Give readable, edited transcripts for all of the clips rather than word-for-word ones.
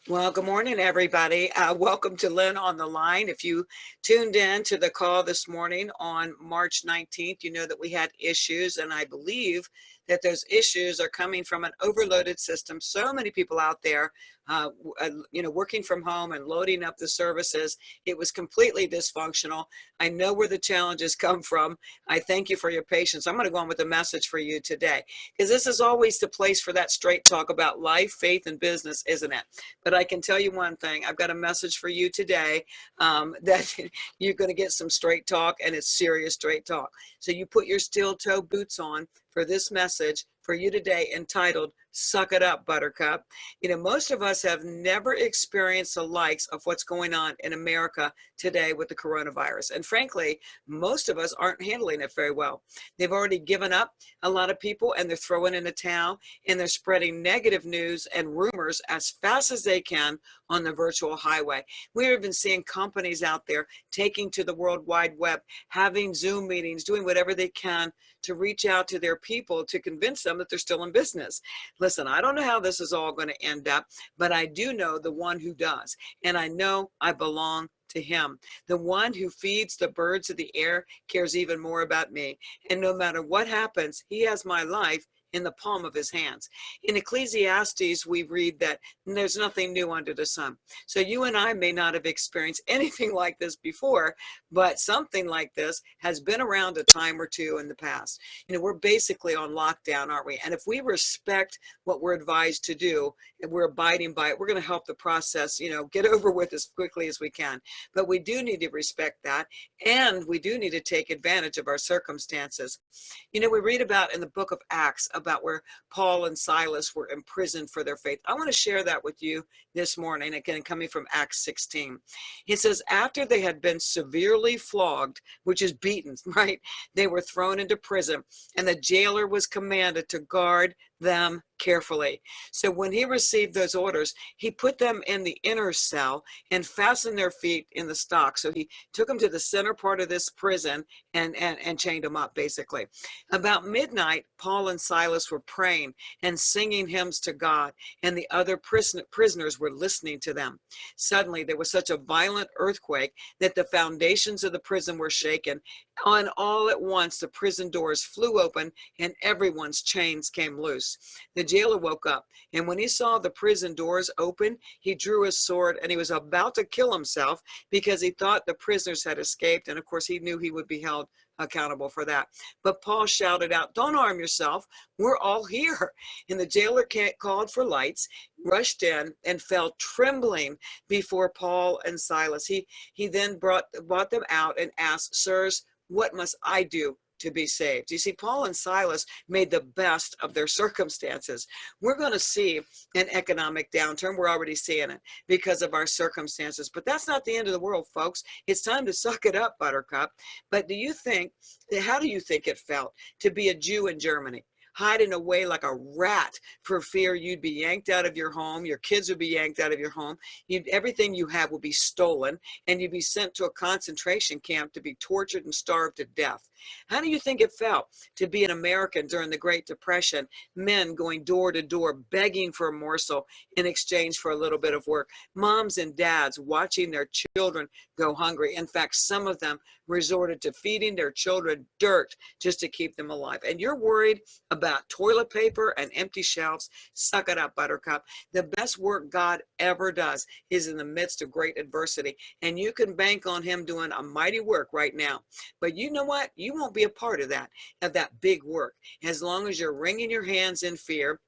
Well, good morning, everybody. Welcome to Lynn on the Line. If you tuned in to the call this morning on March 19th, you know that we had issues, and I believe that those issues are coming from an overloaded system. So many people out there, working from home and loading up the services. It was completely dysfunctional. I know where the challenges come from. I thank you for your patience. I'm going to go on with a message for you today, because this is always the place for that straight talk about life, faith, and business, isn't it? But I can tell you one thing. I've got a message for you today, that you're going to get some straight talk, and it's serious straight talk. So you put your steel toe boots on for this message for you today, entitled Suck It Up, Buttercup. You know, most of us have never experienced the likes of what's going on in America today with the coronavirus. And frankly, most of us aren't handling it very well. They've already given up, a lot of people, and they're throwing in the towel, and they're spreading negative news and rumors as fast as they can on the virtual highway. We've even seen companies out there taking to the World Wide Web, having Zoom meetings, doing whatever they can to reach out to their people to convince them that they're still in business. Listen, I don't know how this is all going to end up, but I do know the one who does. And I know I belong to him. The one who feeds the birds of the air cares even more about me. And no matter what happens, he has my life in the palm of his hands. In Ecclesiastes, we read that there's nothing new under the sun. So you and I may not have experienced anything like this before, but something like this has been around a time or two in the past. You know, we're basically on lockdown, aren't we? And if we respect what we're advised to do and we're abiding by it, we're going to help the process, get over with as quickly as we can. But we do need to respect that, and we do need to take advantage of our circumstances. You know, we read about in the book of Acts about where Paul and Silas were imprisoned for their faith. I want to share that with you this morning, again, coming from Acts 16. It says, after they had been severely flogged, which is beaten, right? They were thrown into prison, and the jailer was commanded to guard them carefully. So when he received those orders, he put them in the inner cell and fastened their feet in the stocks. So he took them to the center part of this prison and chained them up, basically. About midnight, Paul and Silas were praying and singing hymns to God, and the other prisoners were listening to them. Suddenly, there was such a violent earthquake that the foundations of the prison were shaken. And all at once, the prison doors flew open and everyone's chains came loose. The jailer woke up, and when he saw the prison doors open, he drew his sword and he was about to kill himself because he thought the prisoners had escaped. And of course, he knew he would be held accountable for that. But Paul shouted out, "Don't harm yourself. We're all here." And the jailer called for lights, rushed in, and fell trembling before Paul and Silas. He then brought them out and asked, "Sirs, what must I do to be saved?" You see, Paul and Silas made the best of their circumstances. We're going to see an economic downturn. We're already seeing it because of our circumstances. But that's not the end of the world, folks. It's time to suck it up, Buttercup. But how do you think it felt to be a Jew in Germany, hiding away like a rat for fear you'd be yanked out of your home, your kids would be yanked out of your home, everything you have would be stolen, and you'd be sent to a concentration camp to be tortured and starved to death? How do you think it felt to be an American during the Great Depression, men going door to door begging for a morsel in exchange for a little bit of work, moms and dads watching their children go hungry? In fact, some of them resorted to feeding their children dirt just to keep them alive. And you're worried about toilet paper and empty shelves? Suck it up, Buttercup. The best work God ever does is in the midst of great adversity, and you can bank on him doing a mighty work right now. But you know what? You won't be a part of that big work, as long as you're wringing your hands in fear,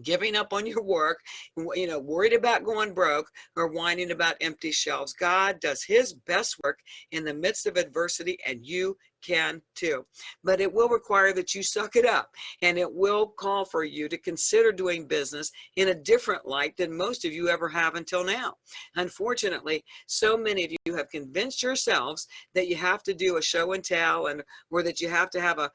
giving up on your work, worried about going broke, or whining about empty shelves. God does his best work in the midst of adversity, and you can too. But it will require that you suck it up, and it will call for you to consider doing business in a different light than most of you ever have until now. Unfortunately, so many of you have convinced yourselves that you have to do a show and tell, or that you have to have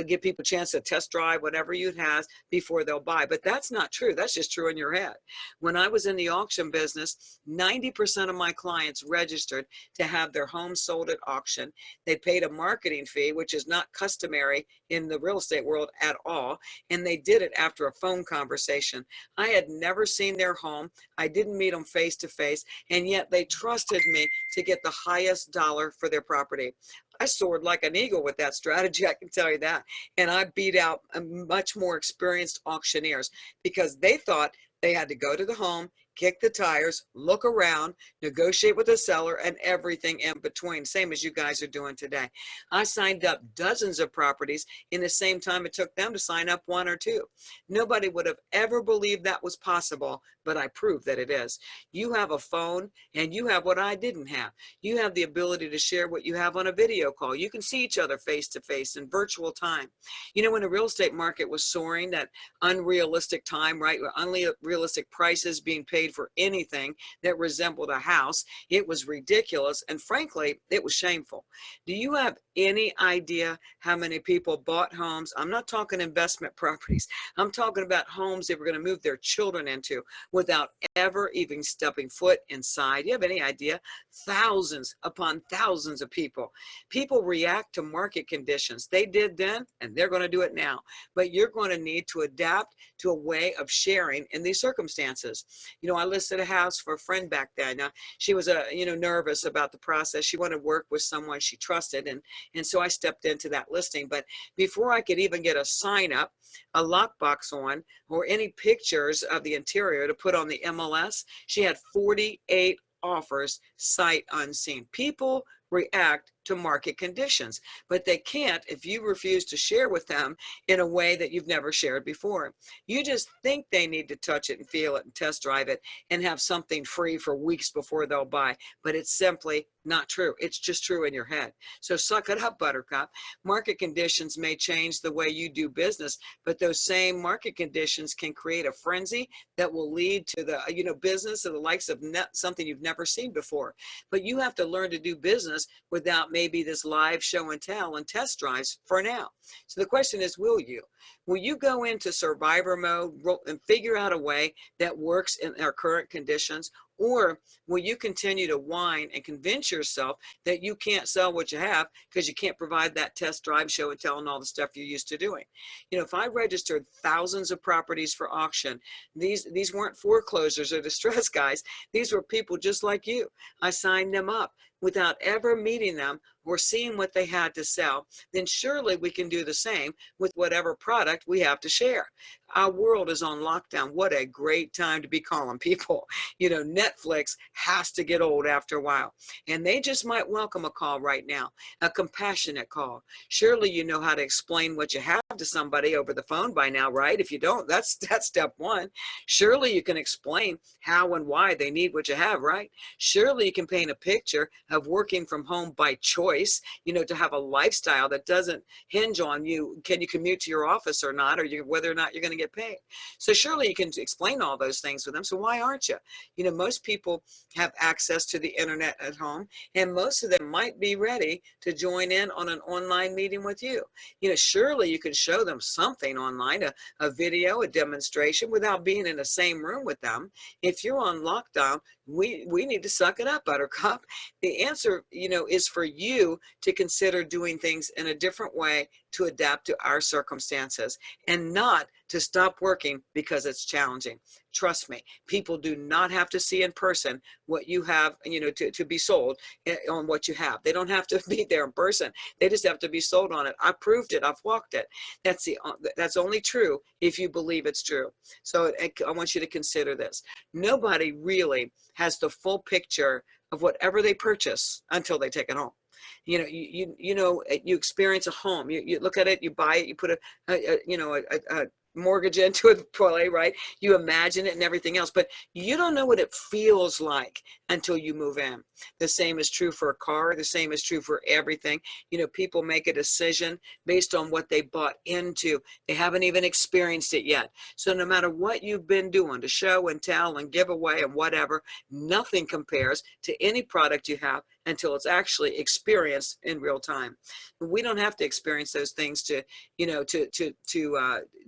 give people a chance to test drive whatever you have before they'll buy. But that's not true. That's just true in your head. When I was in the auction business, 90% of my clients registered to have their home sold at auction. They paid a market marketing fee, which is not customary in the real estate world at all. And they did it after a phone conversation. I had never seen their home. I didn't meet them face to face, and yet they trusted me to get the highest dollar for their property. I soared like an eagle with that strategy, I can tell you that. And I beat out much more experienced auctioneers because they thought they had to go to the home, kick the tires, look around, negotiate with the seller, and everything in between, same as you guys are doing today. I signed up dozens of properties in the same time it took them to sign up one or two. Nobody would have ever believed that was possible, but I proved that it is. You have a phone, and you have what I didn't have. You have the ability to share what you have on a video call. You can see each other face to face in virtual time. You know, when the real estate market was soaring, that unrealistic time, right? Unrealistic prices being paid for anything that resembled a house. It was ridiculous, and frankly, it was shameful. Do you have any idea how many people bought homes? I'm not talking investment properties. I'm talking about homes they were going to move their children into without ever even stepping foot inside. Do you have any idea? Thousands upon thousands of people. People react to market conditions. They did then, and they're going to do it now. But you're going to need to adapt to a way of sharing in these circumstances. You know, I listed a house for a friend back then. Now, she was nervous about the process. She wanted to work with someone she trusted, and so I stepped into that listing. But before I could even get a sign up, a lockbox on, or any pictures of the interior to put on the MLS, she had 48 offers sight unseen. People react to market conditions, but they can't if you refuse to share with them in a way that you've never shared before. You just think they need to touch it and feel it and test drive it and have something free for weeks before they'll buy, but it's simply not true. It's just true in your head. So suck it up, Buttercup. Market conditions may change the way you do business, but those same market conditions can create a frenzy that will lead to the business of the likes of something you've never seen before. But you have to learn to do business without maybe this live show and tell and test drives for now. So the question is, will you? Will you go into survivor mode and figure out a way that works in our current conditions? Or will you continue to whine and convince yourself that you can't sell what you have because you can't provide that test drive, show and tell, and all the stuff you're used to doing? You know, if I registered thousands of properties for auction, these weren't foreclosures or distress guys. These were people just like you. I signed them up without ever meeting them or seeing what they had to sell. Then surely we can do the same with whatever product we have to share. Our world is on lockdown. What a great time to be calling people. You know, Netflix has to get old after a while, and they just might welcome a call right now, a compassionate call. Surely you know how to explain what you have to somebody over the phone by now, right? If you don't, that's step one. Surely you can explain how and why they need what you have, right? Surely you can paint a picture of working from home by choice, to have a lifestyle that doesn't hinge on can you commute to your office or not, or whether or not you're going to get paid. So surely you can explain all those things with them. So why aren't you? Most people have access to the internet at home, and most of them might be ready to join in on an online meeting with you. Surely you can show them something online, a video, a demonstration, without being in the same room with them. If you're on lockdown, we need to suck it up, Buttercup. The answer, is for you to consider doing things in a different way to adapt to our circumstances, and not to stop working because it's challenging. Trust me, people do not have to see in person what you have, to be sold on what you have. They don't have to be there in person. They just have to be sold on it. I proved it. I've walked it. That's only true if you believe it's true. So I want you to consider this. Nobody really has the full picture of whatever they purchase until they take it home. You experience a home, you look at it, you buy it, you put a mortgage into it, probably, right? You imagine it and everything else, but you don't know what it feels like until you move in. The same is true for a car. The same is true for everything. People make a decision based on what they bought into. They haven't even experienced it yet. So no matter what you've been doing to show and tell and give away and whatever, nothing compares to any product you have until it's actually experienced in real time. We don't have to experience those things to,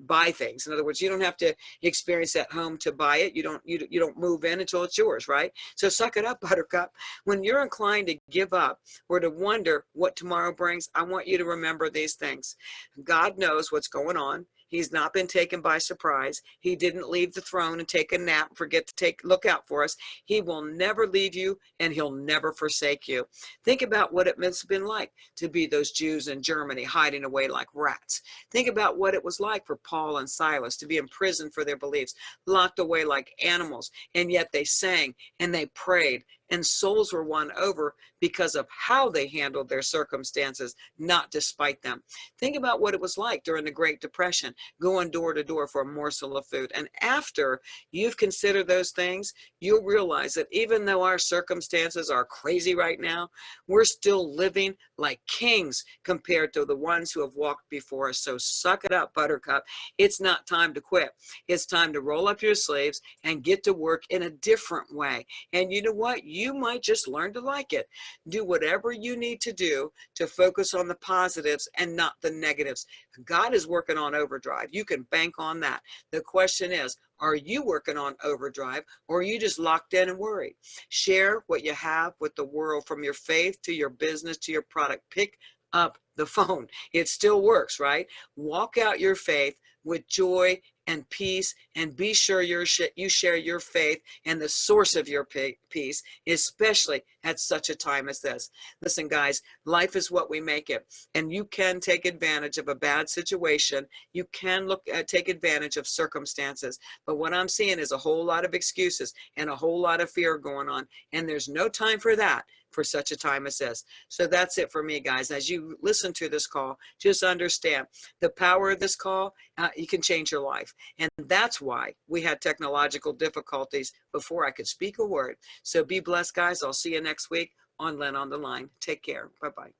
buy things. In other words, you don't have to experience that home to buy it. You don't move in until it's yours, right? So suck it up, Buttercup. When you're inclined to give up or to wonder what tomorrow brings, I want you to remember these things. God knows what's going on. He's not been taken by surprise. He didn't leave the throne and take a nap, forget to look out for us. He will never leave you, and he'll never forsake you. Think about what it must have been like to be those Jews in Germany hiding away like rats. Think about what it was like for Paul and Silas to be in prison for their beliefs, locked away like animals, and yet they sang and they prayed, and souls were won over because of how they handled their circumstances, not despite them. Think about what it was like during the Great Depression, going door to door for a morsel of food. And after you've considered those things, you'll realize that even though our circumstances are crazy right now, we're still living like kings compared to the ones who have walked before us. So suck it up, Buttercup. It's not time to quit. It's time to roll up your sleeves and get to work in a different way. And you know what? You might just learn to like it. Do whatever you need to do to focus on the positives and not the negatives. God is working on overdrive. You can bank on that. The question is, are you working on overdrive, or are you just locked in and worried? Share what you have with the world, from your faith to your business to your product. Pick up the phone. It still works, right? Walk out your faith with joy and peace, and be sure you share your faith and the source of your peace, especially at such a time as this. Listen, guys, life is what we make it, and you can take advantage of a bad situation. You can take advantage of circumstances, but what I'm seeing is a whole lot of excuses and a whole lot of fear going on, and there's no time for that for such a time as this. So that's it for me, guys. As you listen to this call, just understand the power of this call. You can change your life. And that's why we had technological difficulties before I could speak a word. So be blessed, guys. I'll see you next week on Len on the Line. Take care. Bye-bye.